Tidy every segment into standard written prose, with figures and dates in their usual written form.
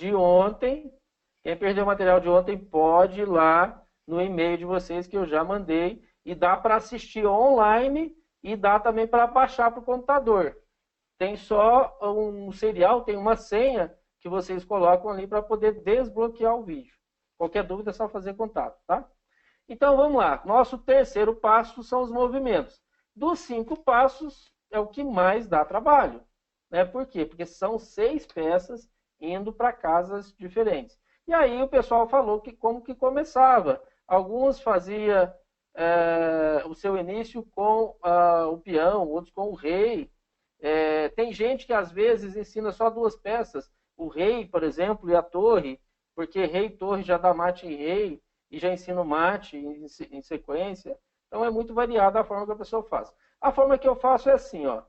de ontem. Quem perdeu o material de ontem pode ir lá no e-mail de vocês que eu já mandei. E dá para assistir online e dá também para baixar para o computador. Tem só um serial, tem uma senha que vocês colocam ali para poder desbloquear o vídeo. Qualquer dúvida é só fazer contato, tá? Então vamos lá. Nosso terceiro passo são os movimentos. Dos 5 passos é o que mais dá trabalho. Né? Por quê? Porque são 6 peças indo para casas diferentes. E aí o pessoal falou que como que começava. Alguns faziam o seu início com o peão, outros com o rei. Tem gente que às vezes ensina só 2 peças. O rei, por exemplo, e a torre. Porque rei e torre já dá mate em rei. E já ensina o mate em sequência. Então é muito variada a forma que a pessoa faz. A forma que eu faço é assim, ó.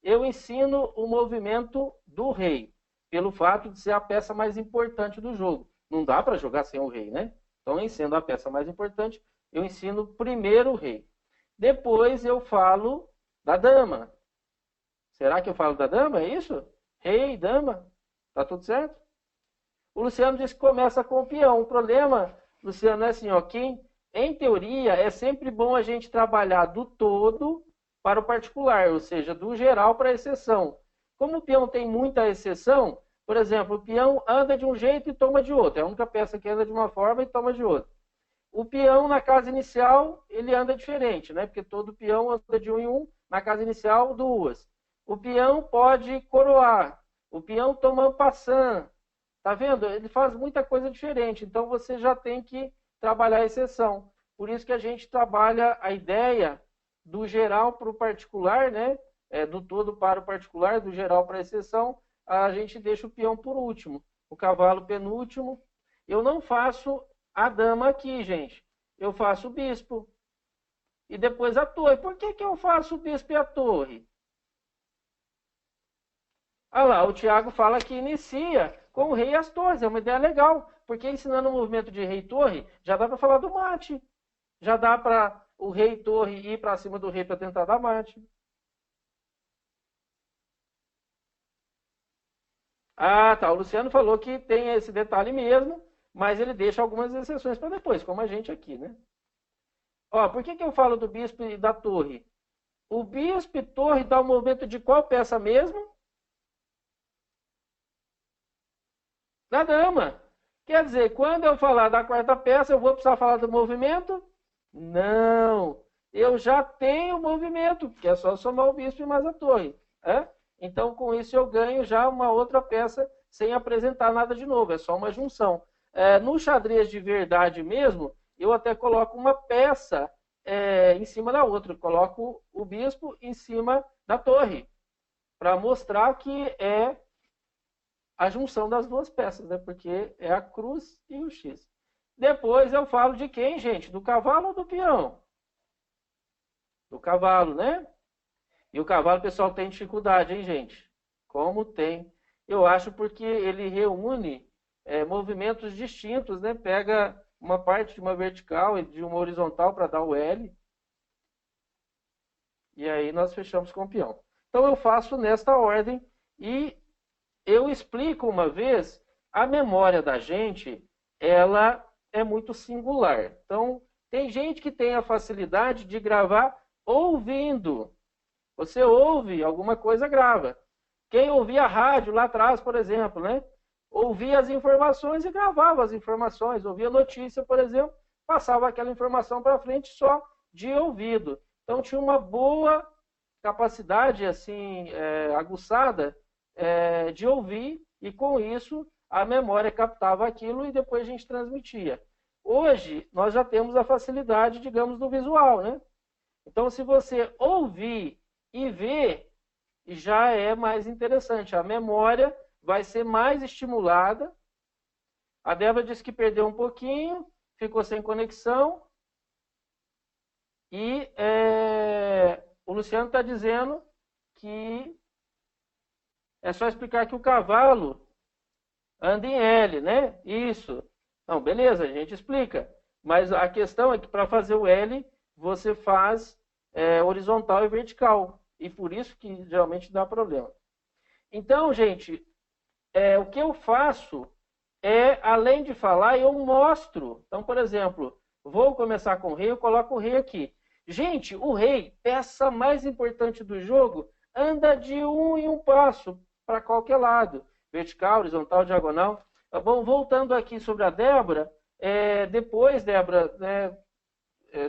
Eu ensino o movimento do rei, pelo fato de ser a peça mais importante do jogo. Não dá para jogar sem o rei, né? Então, eu ensino a peça mais importante, eu ensino primeiro o rei. Depois eu falo da dama. Será que eu falo da dama? É isso? Rei, dama? Tá tudo certo? O Luciano disse que começa com o peão. O problema, Luciano, é assim, ó, em teoria, é sempre bom a gente trabalhar do todo para o particular, ou seja, do geral para a exceção. Como o peão tem muita exceção, por exemplo, o peão anda de um jeito e toma de outro. É a única peça que anda de uma forma e toma de outra. O peão, na casa inicial, ele anda diferente, né? Porque todo peão anda de um em um, na casa inicial, 2. O peão pode coroar. O peão toma passant. Tá vendo? Ele faz muita coisa diferente. Então, você já tem que trabalhar a exceção. Por isso que a gente trabalha a ideia do geral para o particular, né? Do todo para o particular, do geral para a exceção. A gente deixa o peão por último. O cavalo penúltimo. Eu não faço a dama aqui, gente. Eu faço o bispo. E depois a torre. Por que eu faço o bispo e a torre? Ah lá, o Tiago fala que inicia com o rei e as torres. É uma ideia legal. Porque ensinando o movimento de rei e torre, já dá para falar do mate. Já dá para o rei e torre ir para cima do rei para tentar dar mate. Ah, tá. O Luciano falou que tem esse detalhe mesmo, mas ele deixa algumas exceções para depois, como a gente aqui, né? Ó, por que eu falo do bispo e da torre? O bispo e torre dá o movimento de qual peça mesmo? Da dama. Quer dizer, quando eu falar da quarta peça, eu vou precisar falar do movimento? Não. Eu já tenho o movimento, que é só somar o bispo e mais a torre. Então, com isso, eu ganho já uma outra peça sem apresentar nada de novo. É só uma junção. No xadrez de verdade mesmo, eu até coloco uma peça em cima da outra. Eu coloco o bispo em cima da torre, para mostrar que é a junção das duas peças, né? Porque é a cruz e o X. Depois eu falo de quem, gente? Do cavalo ou do peão? Do cavalo, né? E o cavalo, pessoal, tem dificuldade, hein, gente? Como tem? Eu acho porque ele reúne movimentos distintos, né? Pega uma parte de uma vertical e de uma horizontal para dar o L. E aí nós fechamos com o peão. Então eu faço nesta ordem e eu explico uma vez, a memória da gente, ela é muito singular. Então, tem gente que tem a facilidade de gravar ouvindo. Você ouve alguma coisa, grava. Quem ouvia rádio lá atrás, por exemplo, né? Ouvia as informações e gravava as informações. Ouvia notícia, por exemplo, passava aquela informação para frente só de ouvido. Então, tinha uma boa capacidade assim aguçada de ouvir, e com isso a memória captava aquilo e depois a gente transmitia. Hoje, nós já temos a facilidade, digamos, do visual, né? Então, se você ouvir e ver, já é mais interessante. A memória vai ser mais estimulada. A Débora disse que perdeu um pouquinho, ficou sem conexão. E o Luciano está dizendo que é só explicar que o cavalo anda em L, né? Isso. Não, beleza, a gente explica. Mas a questão é que para fazer o L, você faz horizontal e vertical. E por isso que geralmente dá problema. Então, gente, o que eu faço além de falar, eu mostro. Então, por exemplo, vou começar com o rei, eu coloco o rei aqui. Gente, o rei, peça mais importante do jogo, anda de um em um passo para qualquer lado. Vertical, horizontal, diagonal. Tá bom? Voltando aqui sobre a Débora, depois, Débora, né,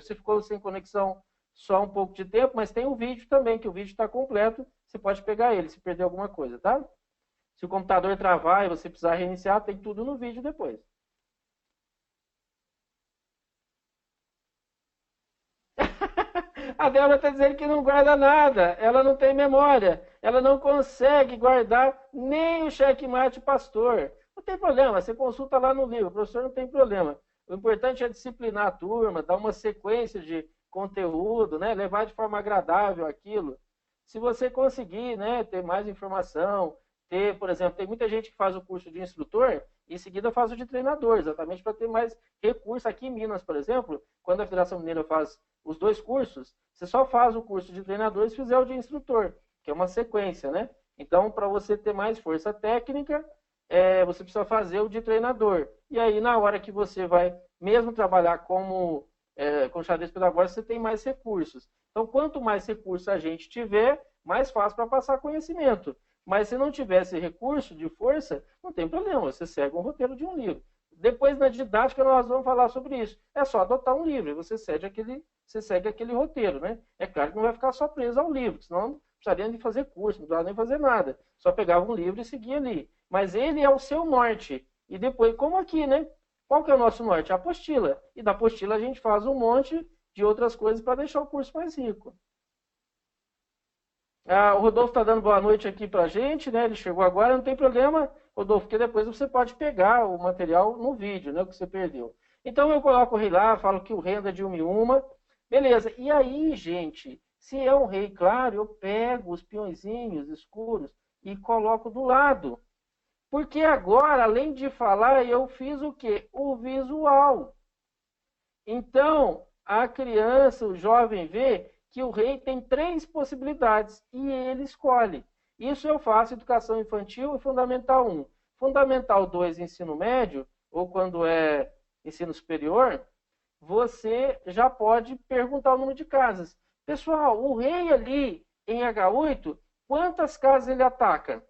você ficou sem conexão só um pouco de tempo, mas tem um vídeo também, que o vídeo está completo, você pode pegar ele se perder alguma coisa, tá? Se o computador travar e você precisar reiniciar, tem tudo no vídeo depois. A Débora está dizendo que não guarda nada, ela não tem memória, ela não consegue guardar nem o checkmate pastor. Não tem problema, você consulta lá no livro, o professor não tem problema. O importante é disciplinar a turma, dar uma sequência de conteúdo, né? Levar de forma agradável aquilo. Se você conseguir, né, ter mais informação, por exemplo, tem muita gente que faz o curso de instrutor e em seguida faz o de treinador, exatamente para ter mais recurso. Aqui em Minas, por exemplo, quando a Federação Mineira faz os dois cursos, você só faz o curso de treinador se fizer o de instrutor, que é uma sequência, né? Então, para você ter mais força técnica, você precisa fazer o de treinador. E aí, na hora que você vai mesmo trabalhar com xadrez pedagógico, você tem mais recursos. Então, quanto mais recursos a gente tiver, mais fácil para passar conhecimento. Mas se não tivesse recurso de força, não tem problema, você segue um roteiro de um livro. Depois, na didática, nós vamos falar sobre isso. É só adotar um livro, você segue aquele roteiro, né? É claro que não vai ficar só preso ao livro, senão não precisaria de fazer curso, não precisaria nem fazer nada. Só pegava um livro e seguia ali. Mas ele é o seu norte. E depois, como aqui, né? Qual que é o nosso norte? A apostila. E da apostila a gente faz um monte de outras coisas para deixar o curso mais rico. O Rodolfo está dando boa noite aqui para a gente, né? Ele chegou agora, não tem problema, Rodolfo, porque depois você pode pegar o material no vídeo, né? O que você perdeu. Então eu coloco o rei lá, falo que o rei anda de uma em uma. Beleza. E aí, gente, se é um rei claro, eu pego os peõezinhos escuros e coloco do lado. Porque agora, além de falar, eu fiz o quê? O visual. Então, a criança, o jovem vê que o rei tem três possibilidades e ele escolhe. Isso eu faço em educação infantil e fundamental 1. Fundamental 2, ensino médio, ou quando é ensino superior, você já pode perguntar o número de casas. Pessoal, o rei ali em H8, quantas casas ele ataca?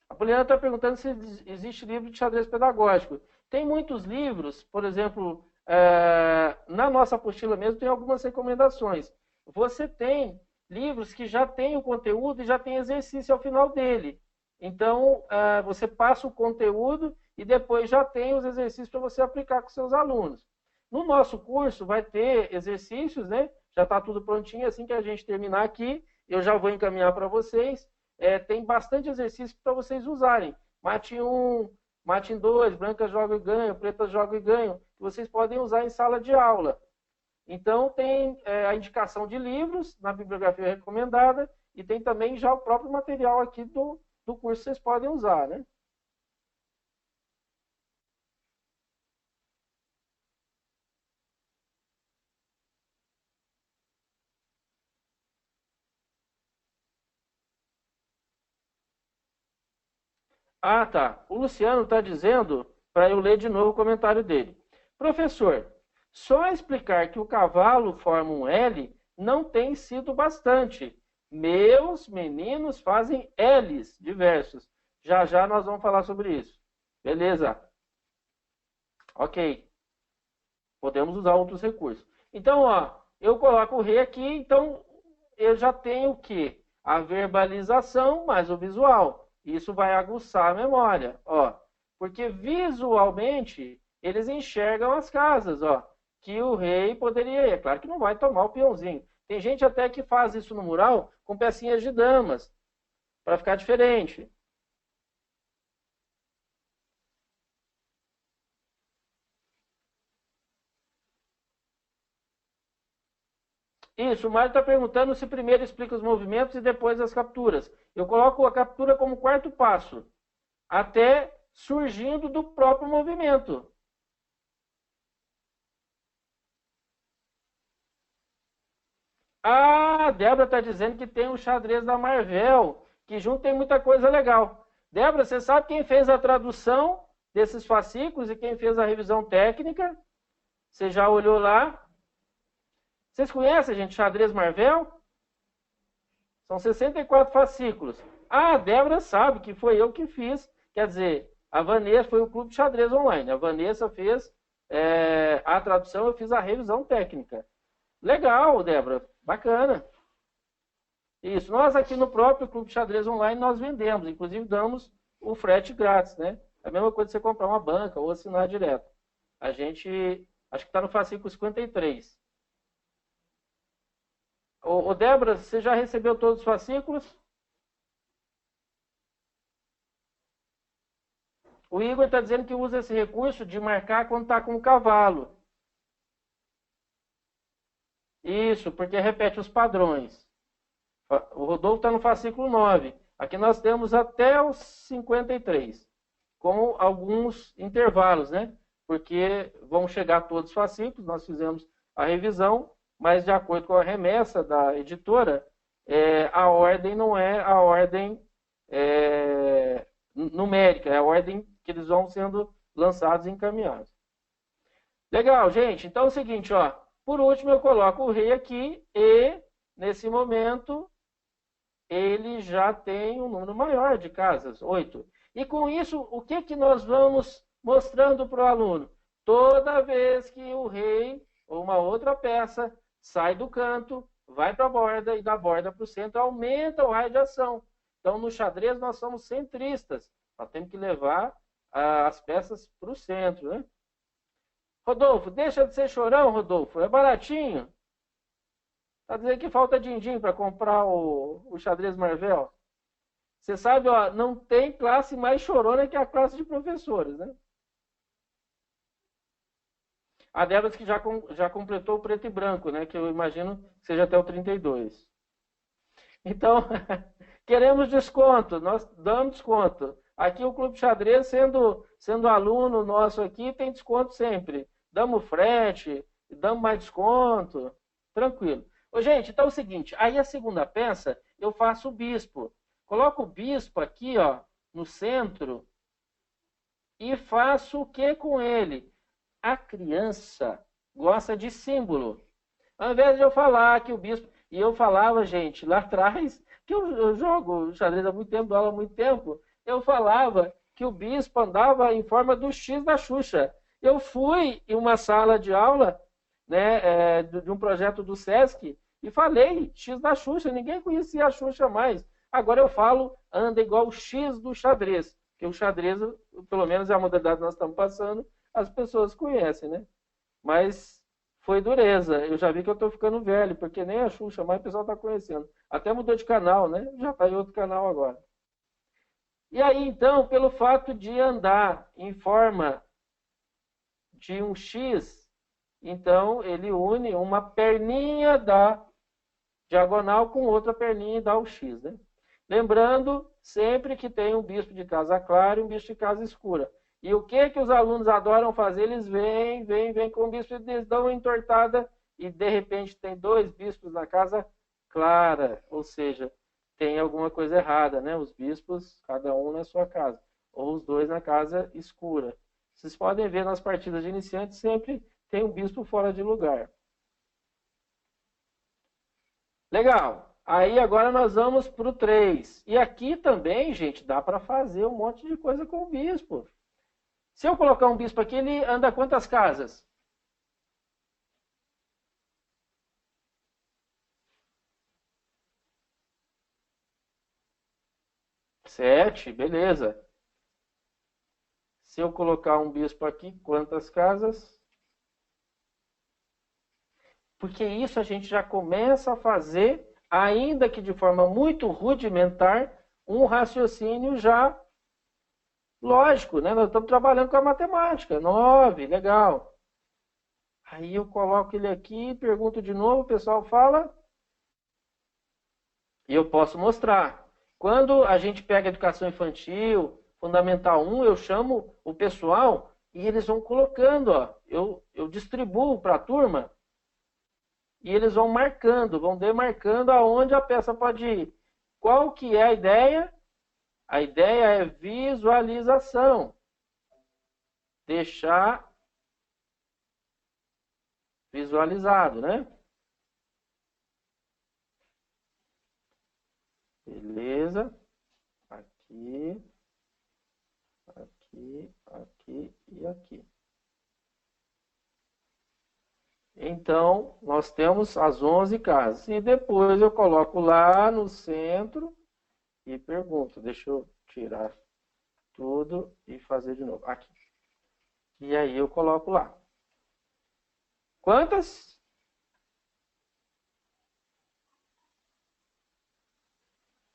A Poliana está perguntando se existe livro de xadrez pedagógico. Tem muitos livros, por exemplo, na nossa apostila mesmo tem algumas recomendações. Você tem livros que já tem o conteúdo e já tem exercício ao final dele. Então, você passa o conteúdo e depois já tem os exercícios para você aplicar com seus alunos. No nosso curso vai ter exercícios, né? Já está tudo prontinho. Assim que a gente terminar aqui, eu já vou encaminhar para vocês. Tem bastante exercício para vocês usarem. Mate 1, mate 2, branca joga e ganha, preta joga e ganha, que vocês podem usar em sala de aula. Então, tem a indicação de livros na bibliografia recomendada e tem também já o próprio material aqui do curso que vocês podem usar, né? Ah, tá. O Luciano está dizendo para eu ler de novo o comentário dele. Professor, só explicar que o cavalo forma um L não tem sido bastante. Meus meninos fazem L's diversos. Já já nós vamos falar sobre isso. Beleza. Ok. Podemos usar outros recursos. Então, ó, eu coloco o rei aqui, então eu já tenho o quê? A verbalização mais o visual. Isso vai aguçar a memória, ó. Porque visualmente eles enxergam as casas, ó, que o rei poderia ir. É claro que não vai tomar o peãozinho. Tem gente até que faz isso no mural com pecinhas de damas, para ficar diferente. Isso, o Mário está perguntando se primeiro explica os movimentos e depois as capturas. Eu coloco a captura como quarto passo, até surgindo do próprio movimento. Ah, a Débora está dizendo que tem o xadrez da Marvel, que junto tem muita coisa legal. Débora, você sabe quem fez a tradução desses fascículos e quem fez a revisão técnica? Você já olhou lá? Vocês conhecem, gente, xadrez Marvel? São 64 fascículos. Ah, a Débora sabe que foi eu que fiz. Quer dizer, a Vanessa foi o Clube de Xadrez Online. A Vanessa fez a tradução, eu fiz a revisão técnica. Legal, Débora. Bacana. Isso. Nós aqui no próprio Clube de Xadrez Online, nós vendemos. Inclusive, damos o frete grátis, né? É a mesma coisa que você comprar uma banca ou assinar direto. A gente, acho que está no fascículo 53. Ô, Débora, você já recebeu todos os fascículos? O Igor está dizendo que usa esse recurso de marcar quando está com o cavalo. Isso, porque repete os padrões. O Rodolfo está no fascículo 9. Aqui nós temos até os 53, com alguns intervalos, né? Porque vão chegar todos os fascículos, nós fizemos a revisão, mas de acordo com a remessa da editora, a ordem não é a ordem numérica, é a ordem que eles vão sendo lançados e encaminhados. Legal, gente. Então é o seguinte, ó. Por último, eu coloco o rei aqui e, nesse momento, ele já tem um número maior de casas, 8. E com isso, o que, que nós vamos mostrando para o aluno? Toda vez que o rei ou uma outra peça sai do canto, vai para a borda e da borda para o centro, aumenta o raio de ação. Então, no xadrez, nós somos centristas. Nós temos que levar as peças para o centro, né? Rodolfo, deixa de ser chorão, Rodolfo. É baratinho. Está dizendo que falta din-din para comprar o xadrez Marvel. Você sabe, ó, não tem classe mais chorona que a classe de professores, né? A Débora que já completou o preto e branco, né? Que eu imagino que seja até o 32. Então, queremos desconto, nós damos desconto. Aqui o Clube de Xadrez, sendo aluno nosso aqui, tem desconto sempre. Damos frete, damos mais desconto, tranquilo. Ô, gente, então é o seguinte, aí a segunda peça, eu faço o bispo. Coloco o bispo aqui, ó, no centro e faço o que com ele? A criança gosta de símbolo. Ao invés de eu falar que o bispo... E eu falava, gente, lá atrás, que eu jogo xadrez há muito tempo, dou aula há muito tempo, eu falava que o bispo andava em forma do X da Xuxa. Eu fui em uma sala de aula, né, de um projeto do SESC e falei X da Xuxa, ninguém conhecia a Xuxa mais. Agora eu falo, anda igual o X do xadrez, que o xadrez, pelo menos é a modalidade que nós estamos passando, as pessoas conhecem, né? Mas foi dureza. Eu já vi que eu estou ficando velho, porque nem a Xuxa mais o pessoal está conhecendo. Até mudou de canal, né? Já está em outro canal agora. E aí, então, pelo fato de andar em forma de um X, então ele une uma perninha da diagonal com outra perninha e dá o X, né? Lembrando sempre que tem um bispo de casa clara e um bispo de casa escura. E o que os alunos adoram fazer? Eles vêm com o bispo, eles dão uma entortada e de repente tem dois bispos na casa clara, ou seja, tem alguma coisa errada, né? Os bispos, cada um na sua casa, ou os dois na casa escura. Vocês podem ver nas partidas de iniciantes, sempre tem um bispo fora de lugar. Legal. Aí agora nós vamos para o 3. E aqui também, gente, dá para fazer um monte de coisa com o bispo. Se eu colocar um bispo aqui, ele anda quantas casas? 7, beleza. Se eu colocar um bispo aqui, quantas casas? Porque isso a gente já começa a fazer, ainda que de forma muito rudimentar, um raciocínio já lógico, né? Nós estamos trabalhando com a matemática. 9, legal. Aí eu coloco ele aqui, pergunto de novo, o pessoal fala. E eu posso mostrar. Quando a gente pega educação infantil, Fundamental 1, eu chamo o pessoal e eles vão colocando, ó. Eu distribuo para a turma e eles vão marcando, vão demarcando aonde a peça pode ir. Qual que é a ideia? A ideia é visualização. Deixar visualizado, né? Beleza. Aqui, aqui, aqui e aqui. Então, nós temos as 11 casas. E depois eu coloco lá no centro e pergunto. Deixa eu tirar tudo e fazer de novo. Aqui. E aí eu coloco lá. Quantas?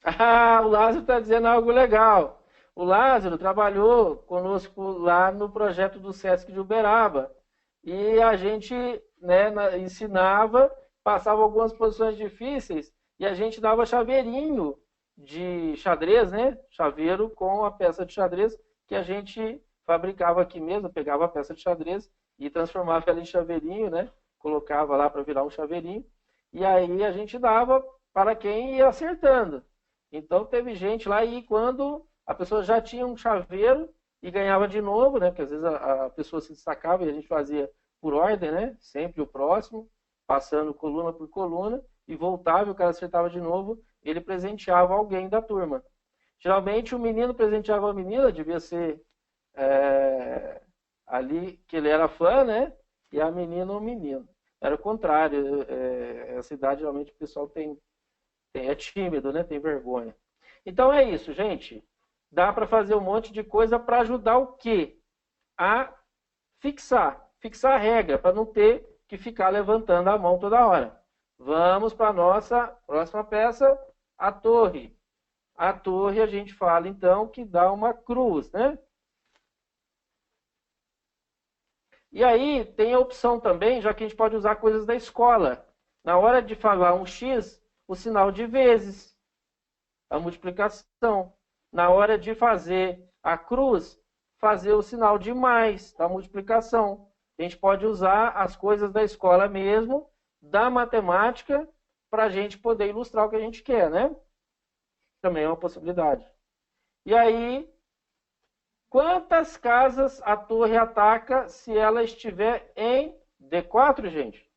Ah, o Lázaro está dizendo algo legal. O Lázaro trabalhou conosco lá no projeto do Sesc de Uberaba. E a gente, né, ensinava, passava algumas posições difíceis e a gente dava chaveirinho de xadrez, né? Chaveiro com a peça de xadrez que a gente fabricava aqui mesmo, pegava a peça de xadrez e transformava ela em chaveirinho, né? Colocava lá para virar um chaveirinho. E aí a gente dava para quem ia acertando. Então teve gente lá e quando a pessoa já tinha um chaveiro e ganhava de novo, né? Porque às vezes a pessoa se destacava e a gente fazia por ordem, né? Sempre o próximo, passando coluna por coluna e voltava e o cara acertava de novo, ele presenteava alguém da turma. Geralmente o menino presenteava a menina, devia ser ali que ele era fã, né? E a menina o menino. Era o contrário. Essa idade geralmente o pessoal é tímido, né? Tem vergonha. Então é isso, gente. Dá para fazer um monte de coisa para ajudar o quê? A fixar a regra, para não ter que ficar levantando a mão toda hora. Vamos para a nossa próxima peça, a torre. A torre a gente fala então que dá uma cruz, né? E aí tem a opção também, já que a gente pode usar coisas da escola. Na hora de falar um X, o sinal de vezes, a multiplicação. Na hora de fazer a cruz, fazer o sinal de mais, a multiplicação. A gente pode usar as coisas da escola mesmo, da matemática, para a gente poder ilustrar o que a gente quer, né? Também é uma possibilidade. E aí, quantas casas a torre ataca se ela estiver em D4, gente?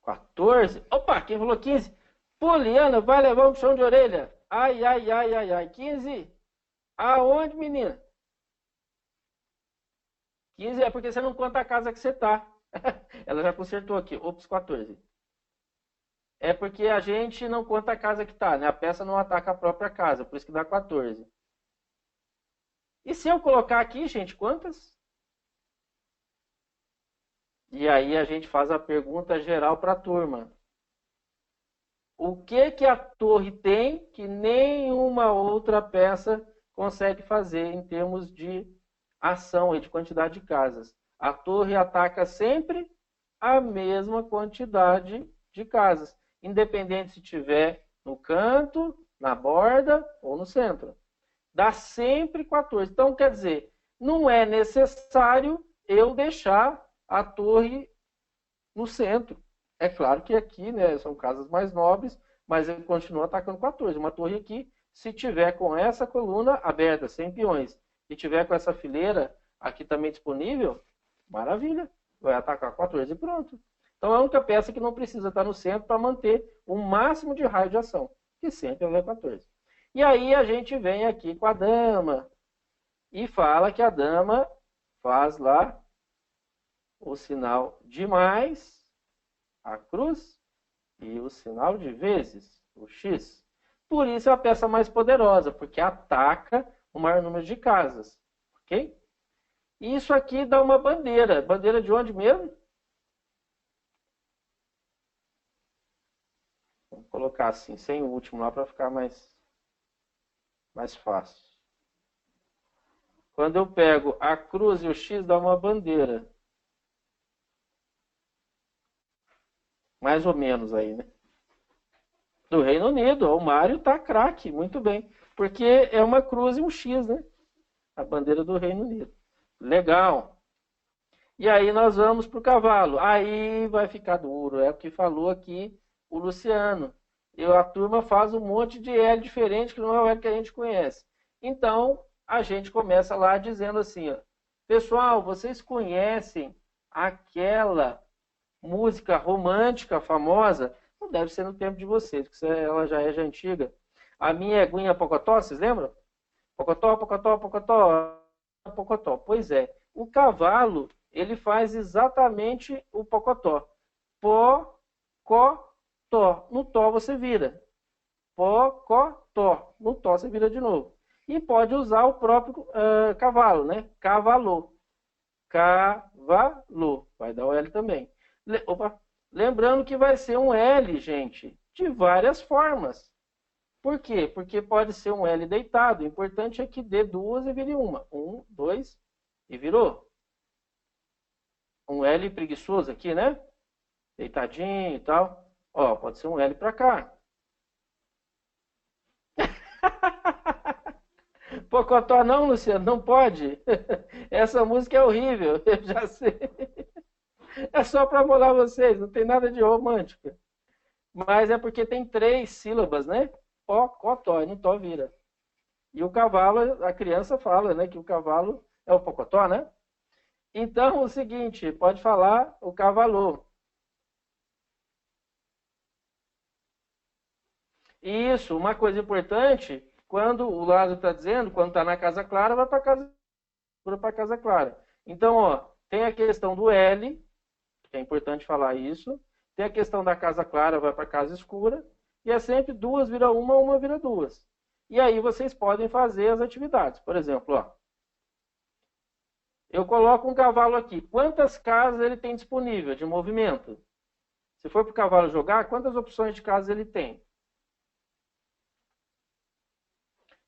(14). Opa, quem falou 15? Poliana, vai levar um puxão de orelha. Ai, ai, ai, ai, ai. 15? Aonde, menina? 15 é porque você não conta a casa que você tá. Ela já consertou aqui. Ops, 14. É porque a gente não conta a casa que tá, né? A peça não ataca a própria casa, por isso que dá 14. E se eu colocar aqui, gente, quantas? E aí a gente faz a pergunta geral para a turma. O que a torre tem que nenhuma outra peça consegue fazer em termos de ação e de quantidade de casas? A torre ataca sempre a mesma quantidade de casas, independente se estiver no canto, na borda ou no centro. Dá sempre 14. Então, quer dizer, não é necessário eu deixar a torre no centro. É claro que aqui, né, são casas mais nobres, mas ele continua atacando 14. Uma torre aqui, se tiver com essa coluna aberta, sem peões, e tiver com essa fileira aqui também disponível, maravilha, vai atacar 14 e pronto. Então é a única peça que não precisa estar no centro para manter o máximo de raio de ação, que sempre é 14. E aí a gente vem aqui com a dama e fala que a dama faz lá o sinal de mais, a cruz, e o sinal de vezes, o X. Por isso é a peça mais poderosa, porque ataca o maior número de casas. Ok? E isso aqui dá uma bandeira. Bandeira de onde mesmo? Vamos colocar assim, sem o último lá, para ficar mais fácil. Quando eu pego a cruz e o X, dá uma bandeira. Mais ou menos aí, né? Do Reino Unido. O Mário tá craque, muito bem. Porque é uma cruz e um X, né? A bandeira do Reino Unido. Legal. E aí nós vamos para o cavalo. Aí vai ficar duro. É o que falou aqui o Luciano. A turma faz um monte de L diferente que não é o L que a gente conhece. Então, a gente começa lá dizendo assim, ó, pessoal, vocês conhecem aquela música romântica famosa? Não deve ser no tempo de vocês, porque ela já é antiga. A minha é Guinha Pocotó, vocês lembram? Pocotó, pocotó, pocotó, pocotó. Pois é, o cavalo, ele faz exatamente o pocotó. Pó, có, tó. No tó você vira. Pó, có, tó. No tó você vira de novo. E pode usar o próprio cavalo, né? Cavalô. Cavalo. Vai dar o L também. Opa. Lembrando que vai ser um L, gente, de várias formas. Por quê? Porque pode ser um L deitado. O importante é que dê duas e vire uma. Um, dois e virou. Um L preguiçoso aqui, né? Deitadinho e tal. Ó, pode ser um L para cá. Pocotó não, Luciano, não pode. Essa música é horrível, eu já sei. É só para molar vocês, não tem nada de romântica. Mas é porque tem 3 sílabas, né? Pocotó, e no tó vira. E o cavalo, a criança fala, né? Que o cavalo é o pocotó, né? Então, o seguinte, pode falar o cavalô. Isso, uma coisa importante, quando o Lázaro está dizendo, quando está na casa clara, vai para casa clara. Então, ó, tem a questão do L, que é importante falar isso. Tem a questão da casa clara, vai para casa escura. E é sempre 2 vira uma vira 2. E aí vocês podem fazer as atividades. Por exemplo, ó, eu coloco um cavalo aqui. Quantas casas ele tem disponível de movimento? Se for para o cavalo jogar, quantas opções de casas ele tem?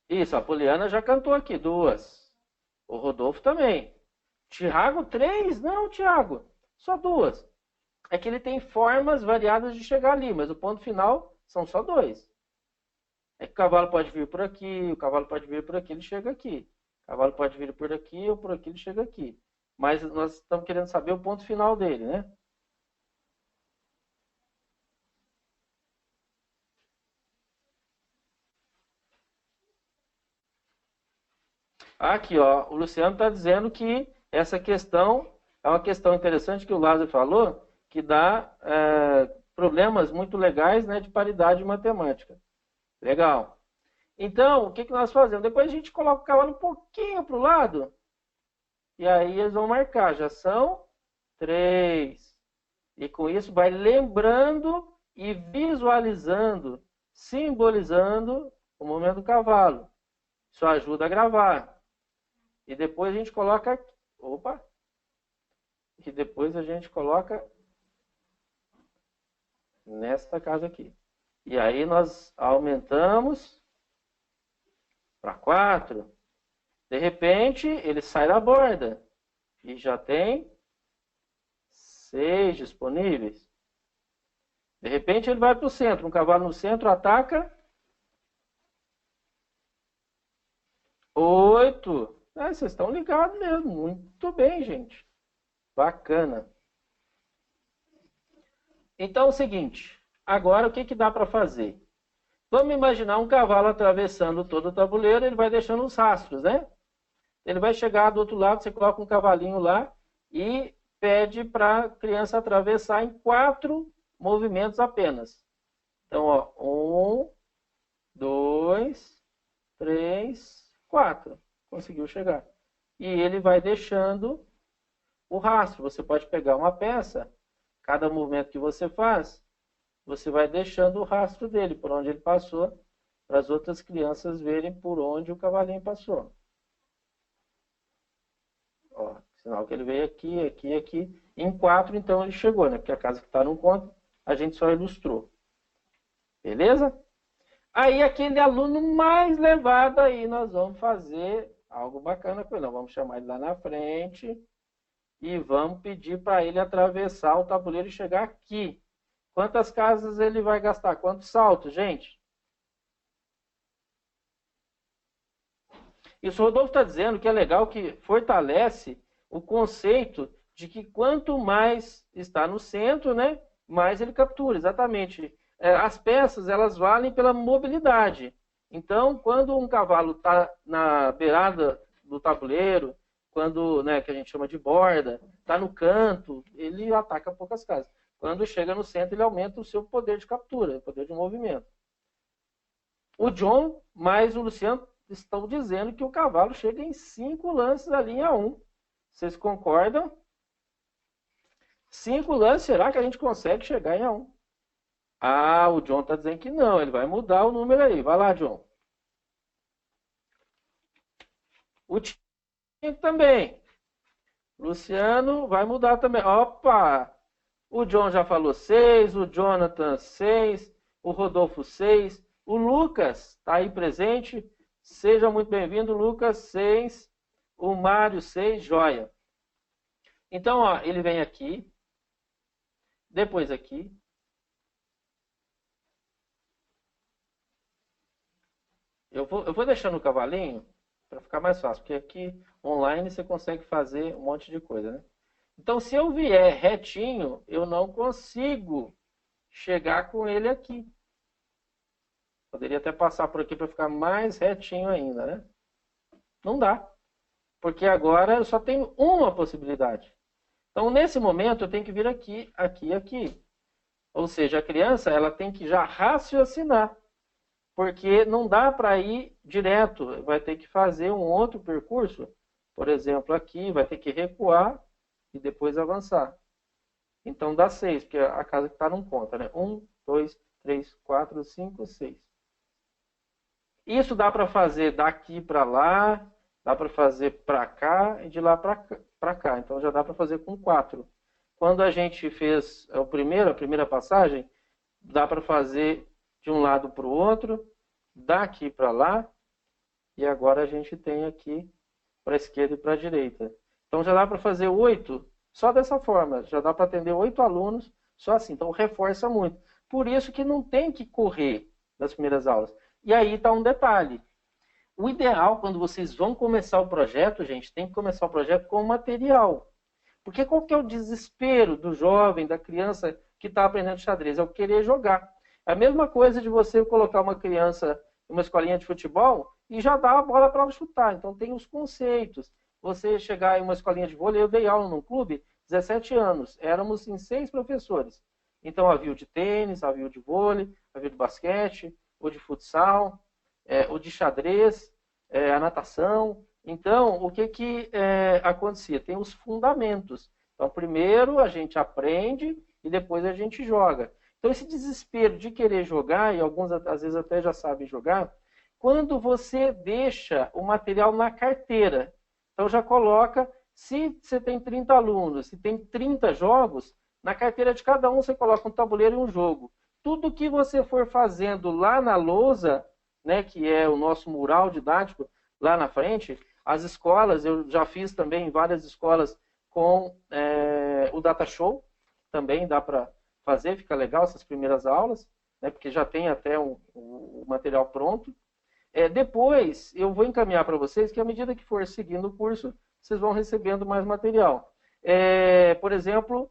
Isso, a Poliana já cantou aqui, 2. O Rodolfo também. Tiago, 3? Não, Tiago, só 2. É que ele tem formas variadas de chegar ali, mas o ponto final são só 2. É que o cavalo pode vir por aqui, o cavalo pode vir por aqui, ele chega aqui. O cavalo pode vir por aqui ou por aqui, ele chega aqui. Mas nós estamos querendo saber o ponto final dele, né? Aqui, ó, o Luciano está dizendo que essa questão é uma questão interessante que o Lázaro falou, que dá problemas muito legais, né, de paridade matemática. Legal. Então, o que nós fazemos? Depois a gente coloca o cavalo um pouquinho para o lado, e aí eles vão marcar. Já são 3. E com isso vai lembrando e visualizando, simbolizando o movimento do cavalo. Isso ajuda a gravar. E depois a gente coloca... Opa! E depois a gente coloca nesta casa aqui. E aí nós aumentamos para 4. De repente, ele sai da borda. E já tem 6 disponíveis. De repente, ele vai para o centro. Um cavalo no centro ataca. 8. Vocês estão ligados mesmo. Muito bem, gente. Bacana. Então é o seguinte. Agora, o que dá para fazer? Vamos imaginar um cavalo atravessando todo o tabuleiro. Ele vai deixando os rastros, né? Ele vai chegar do outro lado. Você coloca um cavalinho lá e pede para a criança atravessar em 4 movimentos apenas. Então, ó, 1, 2, 3, 4. Conseguiu chegar. E ele vai deixando o rastro. Você pode pegar uma peça, cada movimento que você faz, você vai deixando o rastro dele, por onde ele passou, para as outras crianças verem por onde o cavalinho passou. Ó, sinal que ele veio aqui, aqui, aqui. Em 4, então, ele chegou, né? Porque a casa que está não conta, a gente só ilustrou. Beleza? Aí, aquele aluno mais levado aí, nós vamos fazer algo bacana com ele. Nós vamos chamar ele lá na frente e vamos pedir para ele atravessar o tabuleiro e chegar aqui. Quantas casas ele vai gastar? Quantos saltos, gente? Isso o Rodolfo está dizendo que é legal, que fortalece o conceito de que quanto mais está no centro, né, mais ele captura, exatamente. As peças, elas valem pela mobilidade. Então, quando um cavalo está na beirada do tabuleiro, quando, né, que a gente chama de borda, está no canto, ele ataca poucas casas. Quando chega no centro, ele aumenta o seu poder de captura, o poder de movimento. O John mais o Luciano estão dizendo que o cavalo chega em 5 lances ali em A1. Vocês concordam? 5 lances, será que a gente consegue chegar em A1? Ah, o John está dizendo que não, ele vai mudar o número aí. Vai lá, John. O Tinho também. Luciano vai mudar também. Opa! O John já falou 6, o Jonathan 6, o Rodolfo 6, o Lucas está aí presente. Seja muito bem-vindo, Lucas 6, o Mário 6, joia. Então, ó, ele vem aqui, depois aqui. Eu vou deixando o cavalinho para ficar mais fácil, porque aqui online você consegue fazer um monte de coisa, né? Então, se eu vier retinho, eu não consigo chegar com ele aqui. Poderia até passar por aqui para ficar mais retinho ainda, né? Não dá. Porque agora eu só tenho uma possibilidade. Então, nesse momento, eu tenho que vir aqui, aqui, aqui. Ou seja, a criança ela tem que já raciocinar. Porque não dá para ir direto. Vai ter que fazer um outro percurso. Por exemplo, aqui, vai ter que recuar e depois avançar. Então, dá 6, porque a casa que está não conta, né? 1, 2, 3, 4, 5, 6. Isso dá para fazer daqui para lá, dá para fazer para cá e de lá para cá. Então, já dá para fazer com 4. Quando a gente fez a primeira passagem, dá para fazer de um lado para o outro, daqui para lá, e agora a gente tem aqui para a esquerda e para a direita. Então já dá para fazer 8 só dessa forma, já dá para atender 8 alunos só assim, então reforça muito. Por isso que não tem que correr nas primeiras aulas. E aí está um detalhe. O ideal, quando vocês vão começar o projeto, gente, tem que começar o projeto com material. Porque qual que é o desespero do jovem, da criança que está aprendendo xadrez? É o querer jogar. É a mesma coisa de você colocar uma criança em uma escolinha de futebol e já dar a bola para ela chutar. Então tem os conceitos. Você chegar em uma escolinha de vôlei, eu dei aula num clube, 17 anos, éramos em 6 professores. Então havia o de tênis, havia o de vôlei, havia o de basquete, o de futsal, o de xadrez, a natação. Então, o que acontecia? Tem os fundamentos. Então, primeiro a gente aprende e depois a gente joga. Então, esse desespero de querer jogar, e alguns às vezes até já sabem jogar, quando você deixa o material na carteira. Então, já coloca, se você tem 30 alunos, se tem 30 jogos, na carteira de cada um você coloca um tabuleiro e um jogo. Tudo que você for fazendo lá na lousa, né, que é o nosso mural didático, lá na frente, as escolas, eu já fiz também em várias escolas com o Data Show, também dá para fazer, fica legal essas primeiras aulas, né, porque já tem até um material pronto. Depois eu vou encaminhar para vocês que à medida que for seguindo o curso, vocês vão recebendo mais material. Por exemplo,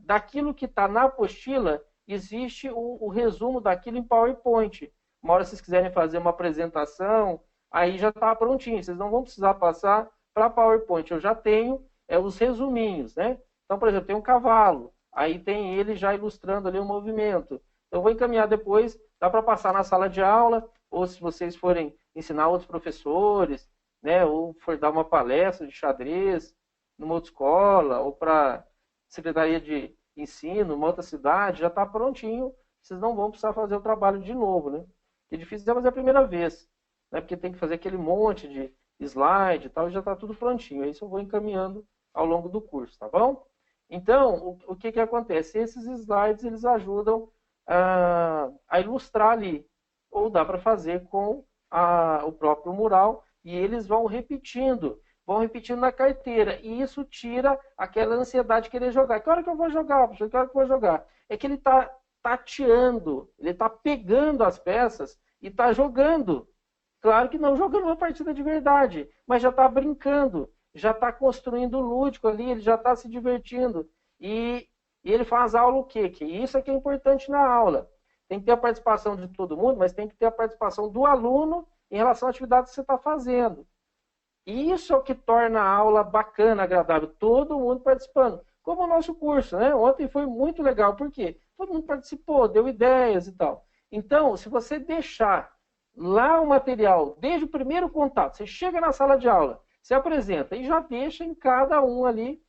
daquilo que está na apostila, existe o resumo daquilo em PowerPoint. Uma hora vocês quiserem fazer uma apresentação, aí já está prontinho. Vocês não vão precisar passar para PowerPoint. Eu já tenho os resuminhos, né? Então, por exemplo, tem um cavalo. Aí tem ele já ilustrando ali o movimento. Eu vou encaminhar depois, dá para passar na sala de aula, ou se vocês forem ensinar outros professores, né? Ou for dar uma palestra de xadrez numa outra escola, ou para secretaria de ensino, numa outra cidade, já está prontinho. Vocês não vão precisar fazer o trabalho de novo, né? É difícil é fazer a primeira vez, né? Porque tem que fazer aquele monte de slide e tal, e já está tudo prontinho. Isso eu vou encaminhando ao longo do curso, tá bom? Então, o que acontece? Esses slides, eles ajudam a ilustrar ali, ou dá para fazer com o próprio mural, e eles vão repetindo na carteira, e isso tira aquela ansiedade de querer jogar. Que hora que eu vou jogar, professor? Que hora que eu vou jogar? É que ele está tateando, ele está pegando as peças e está jogando. Claro que não jogando uma partida de verdade, mas já está brincando. já está construindo o lúdico ali, ele já está se divertindo. E ele faz aula o quê? Que isso é que é importante na aula. Tem que ter a participação de todo mundo, mas tem que ter a participação do aluno em relação à atividade que você está fazendo. E isso é o que torna a aula bacana, agradável, todo mundo participando. Como o nosso curso, né? Ontem foi muito legal, por quê? Todo mundo participou, deu ideias e tal. Então, se você deixar lá o material, desde o primeiro contato, você chega na sala de aula, se apresenta e já deixa em cada um ali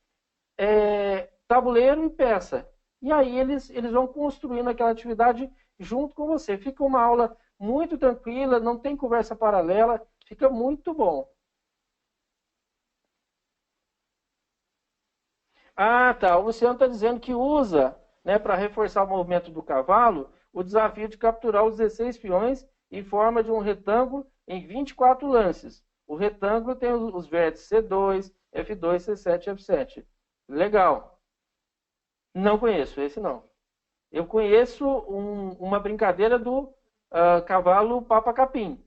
tabuleiro e peça. E aí eles vão construindo aquela atividade junto com você. Fica uma aula muito tranquila, não tem conversa paralela, fica muito bom. Ah, tá. O Luciano está dizendo que usa, né, para reforçar o movimento do cavalo, o desafio de capturar os 16 peões em forma de um retângulo em 24 lances. O retângulo tem os vértices C2, F2, C7 e F7. Legal. Não conheço, esse não. Eu conheço uma brincadeira do cavalo papa-capim,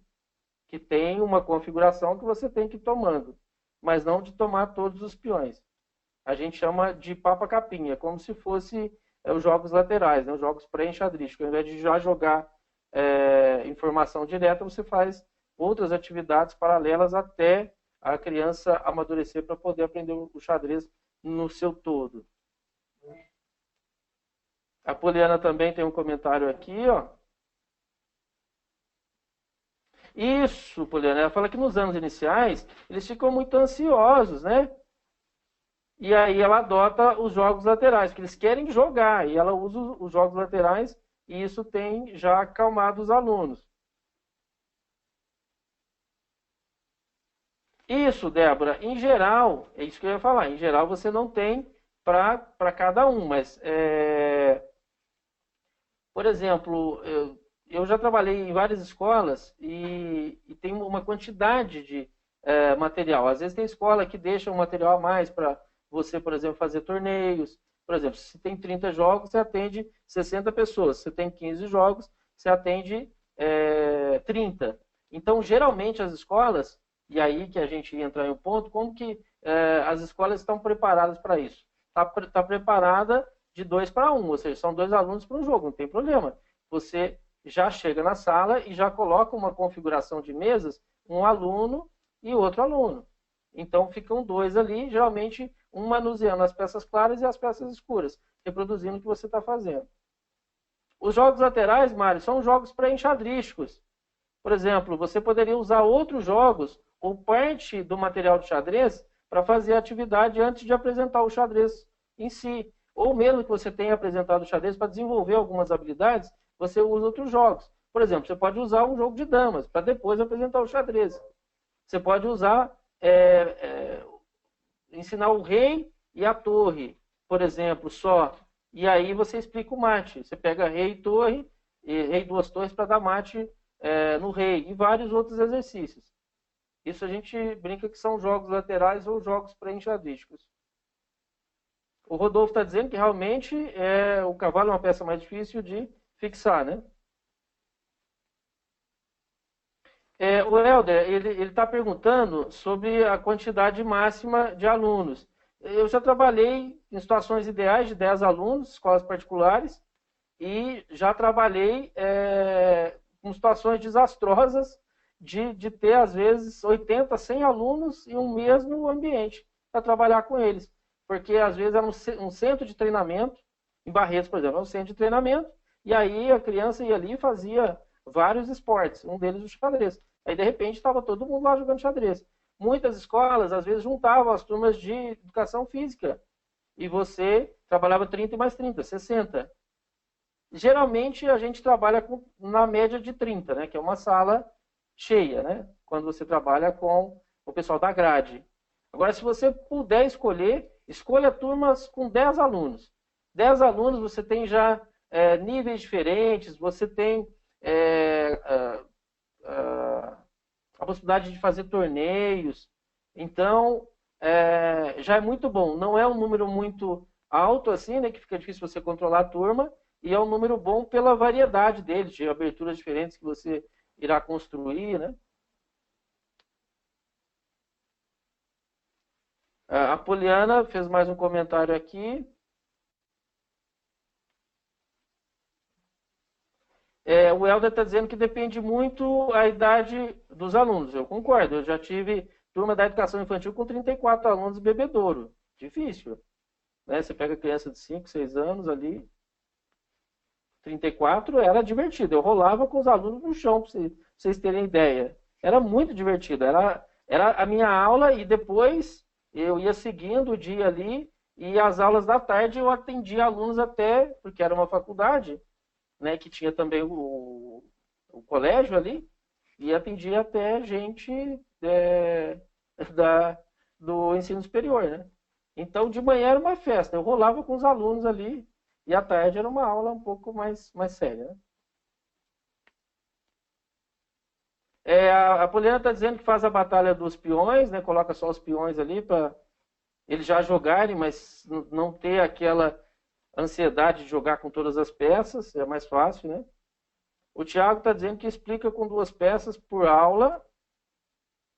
que tem uma configuração que você tem que ir tomando, mas não de tomar todos os peões. A gente chama de papa-capim, é como se fosse os jogos laterais, né, os jogos pré-enxadrísticos. Ao invés de já jogar informação direta, você faz outras atividades paralelas até a criança amadurecer para poder aprender o xadrez no seu todo. A Poliana também tem um comentário aqui, ó. Isso, Poliana, ela fala que nos anos iniciais eles ficam muito ansiosos, né? E aí ela adota os jogos laterais, porque eles querem jogar, e ela usa os jogos laterais, e isso tem já acalmado os alunos. Isso, Débora, em geral, é isso que eu ia falar, em geral você não tem para cada um, mas, por exemplo, eu já trabalhei em várias escolas e tem uma quantidade de material. Às vezes tem escola que deixa um material a mais para você, por exemplo, fazer torneios. Por exemplo, se tem 30 jogos, você atende 60 pessoas. Se tem 15 jogos, você atende 30. Então, geralmente, as escolas, e aí que a gente ia entrar em um ponto, como que as escolas estão preparadas para isso? Está preparada de 2 para 1, ou seja, são 2 alunos para um jogo, não tem problema. Você já chega na sala e já coloca uma configuração de mesas, um aluno e outro aluno. Então ficam 2 ali, geralmente um manuseando as peças claras e as peças escuras, reproduzindo o que você está fazendo. Os jogos laterais, Mário, são jogos pré-enxadrísticos. Por exemplo, você poderia usar outros jogos ou parte do material de xadrez para fazer a atividade antes de apresentar o xadrez em si. Ou mesmo que você tenha apresentado o xadrez para desenvolver algumas habilidades, você usa outros jogos. Por exemplo, você pode usar um jogo de damas para depois apresentar o xadrez. Você pode usar, ensinar o rei e a torre, por exemplo, só. E aí você explica o mate. Você pega rei e torre, e rei e 2 torres para dar mate no rei. E vários outros exercícios. Isso a gente brinca que são jogos laterais ou jogos pré-enxadrísticos. O Rodolfo está dizendo que realmente o cavalo é uma peça mais difícil de fixar, né? O Helder, ele está perguntando sobre a quantidade máxima de alunos. Eu já trabalhei em situações ideais de 10 alunos, escolas particulares, e já trabalhei com situações desastrosas de ter, às vezes, 80, 100 alunos em um mesmo ambiente para trabalhar com eles. Porque, às vezes, era um centro de treinamento, em Barretos, por exemplo, era um centro de treinamento, e aí a criança ia ali e fazia vários esportes, um deles o xadrez. Aí, de repente, estava todo mundo lá jogando xadrez. Muitas escolas, às vezes, juntavam as turmas de educação física, e você trabalhava 30 e mais 30, 60. Geralmente, a gente trabalha na média de 30, né, que é uma sala cheia, né, quando você trabalha com o pessoal da grade. Agora, se você puder escolher, escolha turmas com 10 alunos. 10 alunos, você tem já níveis diferentes, você tem a possibilidade de fazer torneios. Então, já é muito bom. Não é um número muito alto, assim, né, que fica difícil você controlar a turma, e é um número bom pela variedade deles, de aberturas diferentes que você irá construir, né? A Poliana fez mais um comentário aqui. O Helder está dizendo que depende muito a idade dos alunos. Eu concordo, eu já tive turma da educação infantil com 34 alunos bebedouro. Difícil. Né? Você pega criança de 5, 6 anos ali. 34 era divertido. Eu rolava com os alunos no chão, para vocês terem ideia. Era muito divertido. Era a minha aula e depois eu ia seguindo o dia ali e as aulas da tarde eu atendia alunos até, porque era uma faculdade, né, que tinha também o colégio ali, e atendia até gente da, do ensino superior, né? Então, de manhã era uma festa, eu rolava com os alunos ali, e à tarde era uma aula um pouco mais séria, né? A Poliana está dizendo que faz a batalha dos peões, né? Coloca só os peões ali para eles já jogarem, mas não ter aquela ansiedade de jogar com todas as peças, é mais fácil, né? O Thiago está dizendo que explica com 2 peças por aula.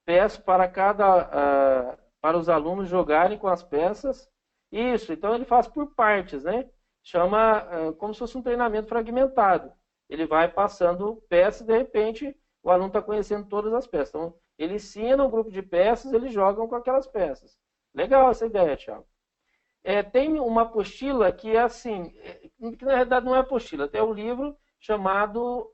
Peço para os alunos jogarem com as peças. Isso, então ele faz por partes, né? Chama como se fosse um treinamento fragmentado. Ele vai passando peças e de repente o aluno está conhecendo todas as peças. Então ele ensina um grupo de peças, eles jogam com aquelas peças. Legal essa ideia, Thiago. Tem uma apostila que é assim, que na realidade não é apostila, tem um livro chamado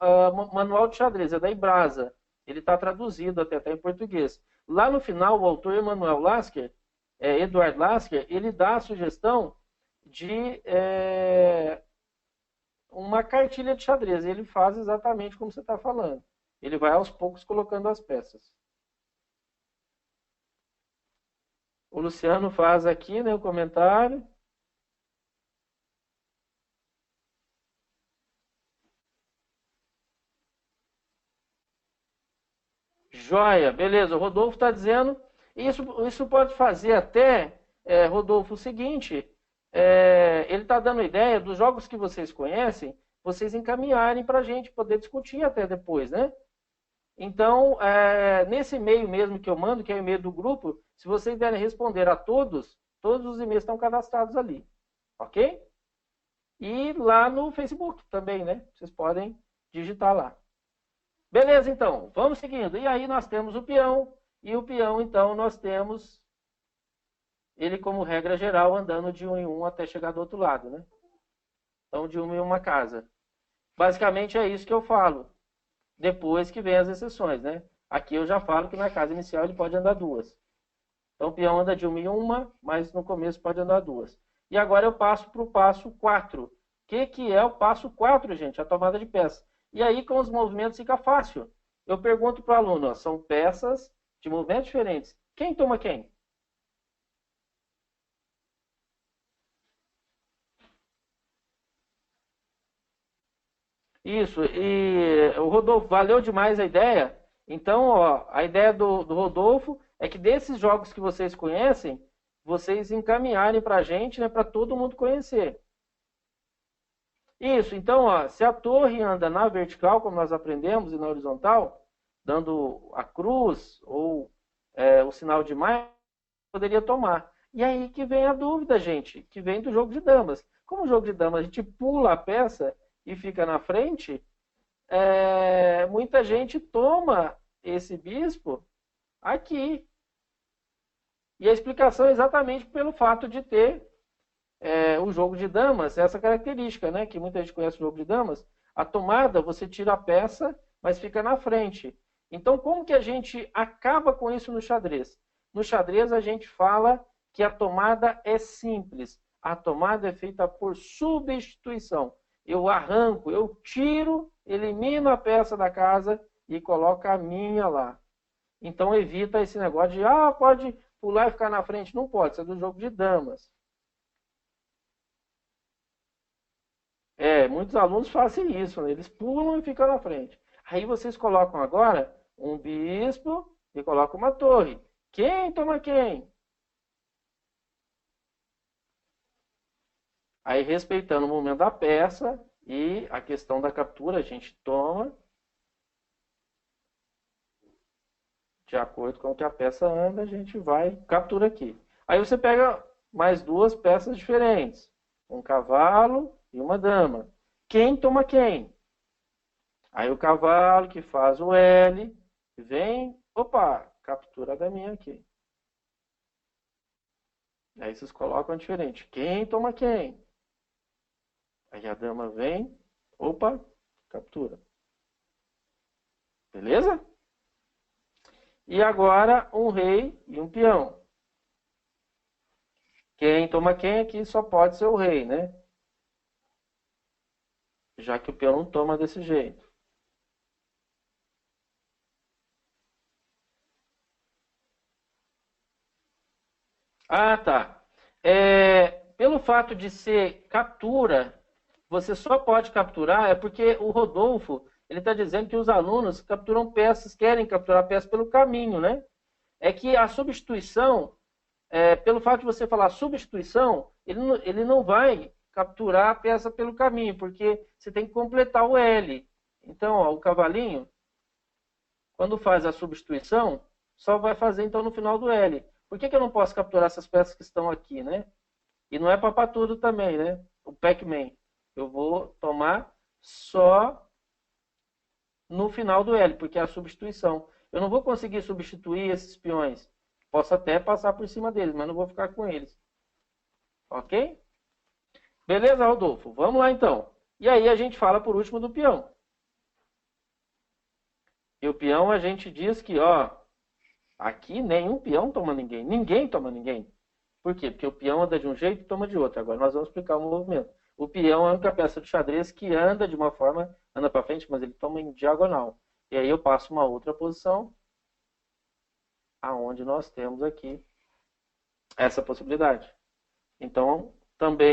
Manual de Xadrez, é da Ibrasa. Ele está traduzido até em português. Lá no final, o autor Emanuel Lasker, Eduard Lasker, ele dá a sugestão de uma cartilha de xadrez. Ele faz exatamente como você está falando. Ele vai aos poucos colocando as peças. O Luciano faz aqui, né, o comentário. Joia, beleza. O Rodolfo está dizendo. Isso pode fazer até, Rodolfo, o seguinte: ele está dando ideia dos jogos que vocês conhecem, vocês encaminharem para a gente poder discutir até depois, né? Então, nesse e-mail mesmo que eu mando, que é o e-mail do grupo, se vocês derem responder a todos os e-mails estão cadastrados ali, ok? E lá no Facebook também, né? Vocês podem digitar lá. Beleza, então, vamos seguindo. E aí nós temos o peão, e o peão, então, nós temos ele, como regra geral, andando de um em um até chegar do outro lado, né? Então, de uma em uma casa. Basicamente é isso que eu falo. Depois que vem as exceções, né? Aqui eu já falo que na casa inicial ele pode andar 2. Então, o peão anda de uma em uma, mas no começo pode andar 2. E agora eu passo para o passo 4. O que é o passo 4, gente? A tomada de peça. E aí, com os movimentos, fica fácil. Eu pergunto para o aluno, ó, são peças de movimentos diferentes. Quem toma quem? Isso, e o Rodolfo, valeu demais a ideia. Então, ó, a ideia do Rodolfo é que desses jogos que vocês conhecem, vocês encaminharem para a gente, né, para todo mundo conhecer. Isso, então, ó, se a torre anda na vertical, como nós aprendemos, e na horizontal, dando a cruz ou o sinal de mais, poderia tomar. E aí que vem a dúvida, gente, que vem do jogo de damas. Como o jogo de damas a gente pula a peça e fica na frente, muita gente toma esse bispo aqui. E a explicação é exatamente pelo fato de ter o jogo de damas, essa característica, né? Que muita gente conhece o jogo de damas. A tomada, você tira a peça, mas fica na frente. Então, como que a gente acaba com isso no xadrez? No xadrez, a gente fala que a tomada é simples. A tomada é feita por substituição. Eu arranco, eu tiro, elimino a peça da casa e coloco a minha lá. Então, evita esse negócio de, pode pular e ficar na frente. Não pode, isso é do jogo de damas. Muitos alunos fazem isso, né? Eles pulam e ficam na frente. Aí vocês colocam agora um bispo e colocam uma torre. Quem toma quem? Aí, respeitando o momento da peça e a questão da captura, a gente toma de acordo com o que a peça anda, a gente vai captura aqui. Aí você pega mais duas peças diferentes. Um cavalo e uma dama. Quem toma quem? Aí o cavalo que faz o L, vem, opa, captura a daminha aqui. Aí vocês colocam diferente. Quem toma quem? Aí a dama vem, opa, captura. Beleza? E agora um rei e um peão. Quem toma quem aqui só pode ser o rei, né? Já que o peão não toma desse jeito. Ah, tá. Pelo fato de ser captura, você só pode capturar, é porque o Rodolfo, ele está dizendo que os alunos capturam peças, querem capturar peças pelo caminho, né? É que a substituição, pelo fato de você falar substituição, ele não vai capturar a peça pelo caminho, porque você tem que completar o L. Então, ó, o cavalinho, quando faz a substituição, só vai fazer então no final do L. Por que eu não posso capturar essas peças que estão aqui, né? E não é papatudo também, né? O Pac-Man. Eu vou tomar só no final do L, porque é a substituição. Eu não vou conseguir substituir esses peões. Posso até passar por cima deles, mas não vou ficar com eles. Ok? Beleza, Rodolfo? Vamos lá então. E aí a gente fala por último do peão. E o peão a gente diz que, ó, aqui nenhum peão toma ninguém. Ninguém toma ninguém. Por quê? Porque o peão anda de um jeito e toma de outro. Agora nós vamos explicar o movimento. O peão é a única peça de xadrez que anda de uma forma, anda para frente, mas ele toma em diagonal. E aí eu passo uma outra posição, aonde nós temos aqui essa possibilidade. Então, também